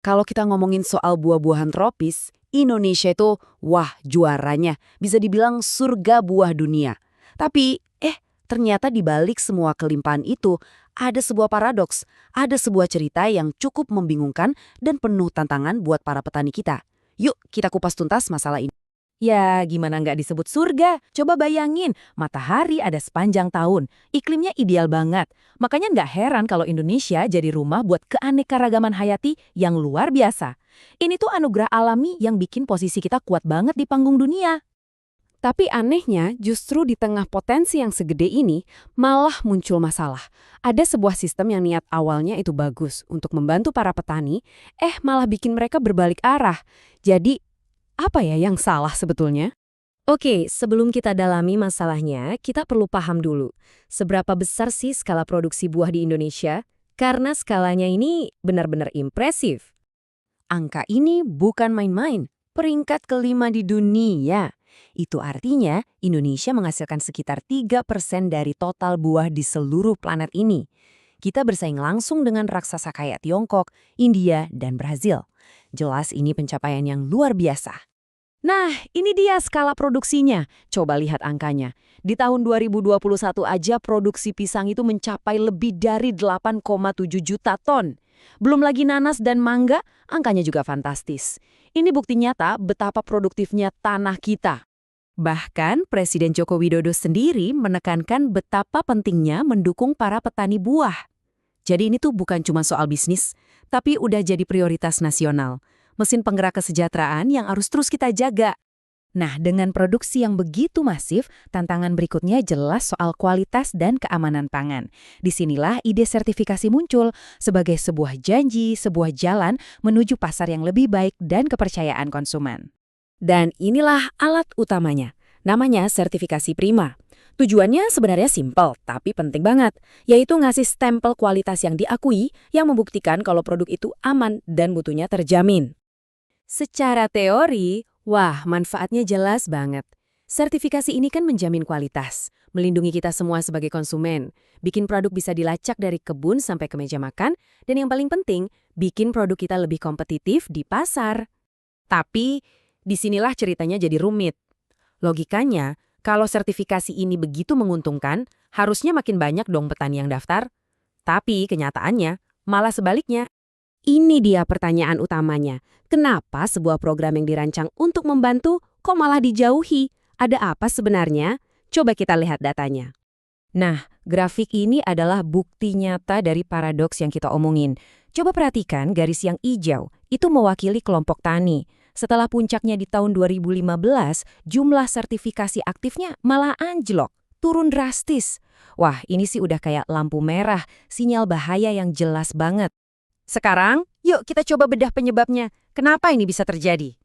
Kalau kita ngomongin soal buah-buahan tropis, Indonesia itu, wah juaranya. Bisa dibilang surga buah dunia. Tapi, ternyata di balik semua kelimpahan itu, ada sebuah paradoks. Ada sebuah cerita yang cukup membingungkan dan penuh tantangan buat para petani kita. Yuk, kita kupas tuntas masalah ini. Ya, gimana nggak disebut surga? Coba bayangin, matahari ada sepanjang tahun, iklimnya ideal banget. Makanya nggak heran kalau Indonesia jadi rumah buat keanekaragaman hayati yang luar biasa. Ini tuh anugerah alami yang bikin posisi kita kuat banget di panggung dunia. Tapi anehnya, justru di tengah potensi yang segede ini, malah muncul masalah. Ada sebuah sistem yang niat awalnya itu bagus untuk membantu para petani, malah bikin mereka berbalik arah. Jadi, apa ya yang salah sebetulnya? Oke, sebelum kita dalami masalahnya, kita perlu paham dulu. Seberapa besar sih skala produksi buah di Indonesia? Karena skalanya ini benar-benar impresif. Angka ini bukan main-main, peringkat kelima di dunia. Itu artinya Indonesia menghasilkan sekitar 3% dari total buah di seluruh planet ini. Kita bersaing langsung dengan raksasa kayak Tiongkok, India, dan Brazil. Jelas ini pencapaian yang luar biasa. Nah, ini dia skala produksinya. Coba lihat angkanya. Di tahun 2021 aja produksi pisang itu mencapai lebih dari 8,7 juta ton. Belum lagi nanas dan mangga, angkanya juga fantastis. Ini bukti nyata betapa produktifnya tanah kita. Bahkan Presiden Joko Widodo sendiri menekankan betapa pentingnya mendukung para petani buah. Jadi ini tuh bukan cuma soal bisnis, tapi udah jadi prioritas nasional. Mesin penggerak kesejahteraan yang harus terus kita jaga. Nah, dengan produksi yang begitu masif, tantangan berikutnya jelas soal kualitas dan keamanan pangan. Disinilah ide sertifikasi muncul sebagai sebuah janji, sebuah jalan menuju pasar yang lebih baik dan kepercayaan konsumen. Dan inilah alat utamanya, namanya sertifikasi prima. Tujuannya sebenarnya simpel, tapi penting banget, yaitu ngasih stempel kualitas yang diakui yang membuktikan kalau produk itu aman dan mutunya terjamin. Secara teori, wah manfaatnya jelas banget. Sertifikasi ini kan menjamin kualitas, melindungi kita semua sebagai konsumen, bikin produk bisa dilacak dari kebun sampai ke meja makan, dan yang paling penting, bikin produk kita lebih kompetitif di pasar. Tapi, disinilah ceritanya jadi rumit. Logikanya, kalau sertifikasi ini begitu menguntungkan, harusnya makin banyak dong petani yang daftar. Tapi kenyataannya, malah sebaliknya. Ini dia pertanyaan utamanya. Kenapa sebuah program yang dirancang untuk membantu kok malah dijauhi? Ada apa sebenarnya? Coba kita lihat datanya. Nah, grafik ini adalah bukti nyata dari paradoks yang kita omongin. Coba perhatikan garis yang hijau, itu mewakili kelompok tani. Setelah puncaknya di tahun 2015, jumlah sertifikasi aktifnya malah anjlok, turun drastis. Wah, ini sih udah kayak lampu merah, sinyal bahaya yang jelas banget. Sekarang, yuk kita coba bedah penyebabnya. Kenapa ini bisa terjadi?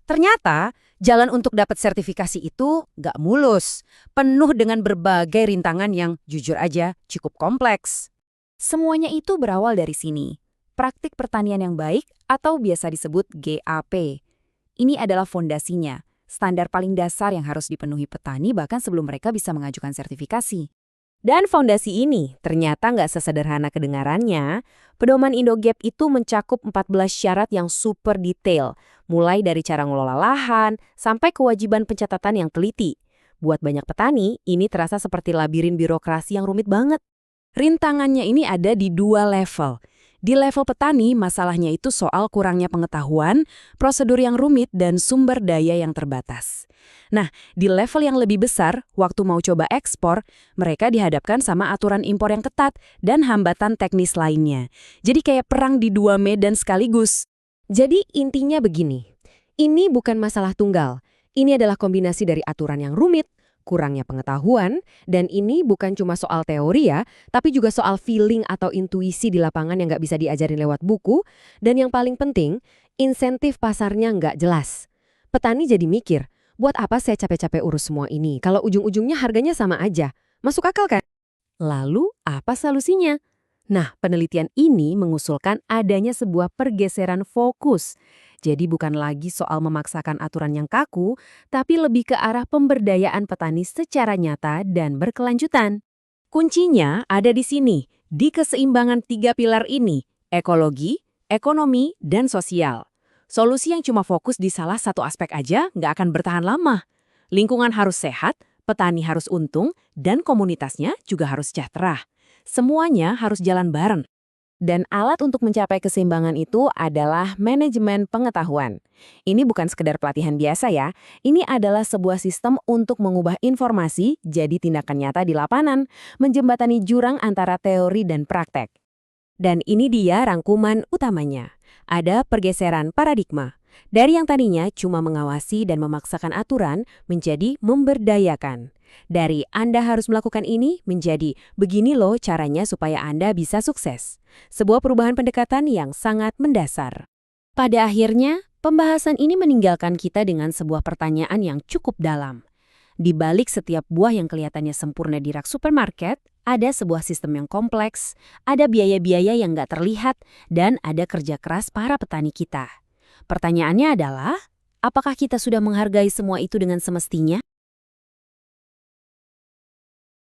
Ternyata, jalan untuk dapat sertifikasi itu nggak mulus. Penuh dengan berbagai rintangan yang jujur aja cukup kompleks. Semuanya itu berawal dari sini. Praktik pertanian yang baik atau biasa disebut GAP. Ini adalah fondasinya, standar paling dasar yang harus dipenuhi petani bahkan sebelum mereka bisa mengajukan sertifikasi. Dan fondasi ini ternyata nggak sesederhana kedengarannya. Pedoman Indogap itu mencakup 14 syarat yang super detail, mulai dari cara ngelola lahan sampai kewajiban pencatatan yang teliti. Buat banyak petani, ini terasa seperti labirin birokrasi yang rumit banget. Rintangannya ini ada di dua level. Di level petani, masalahnya itu soal kurangnya pengetahuan, prosedur yang rumit, dan sumber daya yang terbatas. Nah, di level yang lebih besar, waktu mau coba ekspor, mereka dihadapkan sama aturan impor yang ketat dan hambatan teknis lainnya. Jadi kayak perang di dua medan sekaligus. Jadi intinya begini, ini bukan masalah tunggal. Ini adalah kombinasi dari aturan yang rumit, kurangnya pengetahuan, dan ini bukan cuma soal teori ya, tapi juga soal feeling atau intuisi di lapangan yang nggak bisa diajarin lewat buku, dan yang paling penting, insentif pasarnya nggak jelas. Petani jadi mikir, buat apa saya capek-capek urus semua ini, kalau ujung-ujungnya harganya sama aja? Masuk akal kan? Lalu, apa solusinya? Nah, penelitian ini mengusulkan adanya sebuah pergeseran fokus. Jadi bukan lagi soal memaksakan aturan yang kaku, tapi lebih ke arah pemberdayaan petani secara nyata dan berkelanjutan. Kuncinya ada di sini, di keseimbangan tiga pilar ini, ekologi, ekonomi, dan sosial. Solusi yang cuma fokus di salah satu aspek aja nggak akan bertahan lama. Lingkungan harus sehat, petani harus untung, dan komunitasnya juga harus sejahtera. Semuanya harus jalan bareng. Dan alat untuk mencapai keseimbangan itu adalah manajemen pengetahuan. Ini bukan sekedar pelatihan biasa ya, ini adalah sebuah sistem untuk mengubah informasi jadi tindakan nyata di lapangan, menjembatani jurang antara teori dan praktek. Dan ini dia rangkuman utamanya. Ada pergeseran paradigma. Dari yang tadinya cuma mengawasi dan memaksakan aturan menjadi memberdayakan. Dari Anda harus melakukan ini menjadi begini loh caranya supaya Anda bisa sukses. Sebuah perubahan pendekatan yang sangat mendasar. Pada akhirnya, pembahasan ini meninggalkan kita dengan sebuah pertanyaan yang cukup dalam. Di balik setiap buah yang kelihatannya sempurna di rak supermarket, ada sebuah sistem yang kompleks, ada biaya-biaya yang nggak terlihat, dan ada kerja keras para petani kita. Pertanyaannya adalah, apakah kita sudah menghargai semua itu dengan semestinya?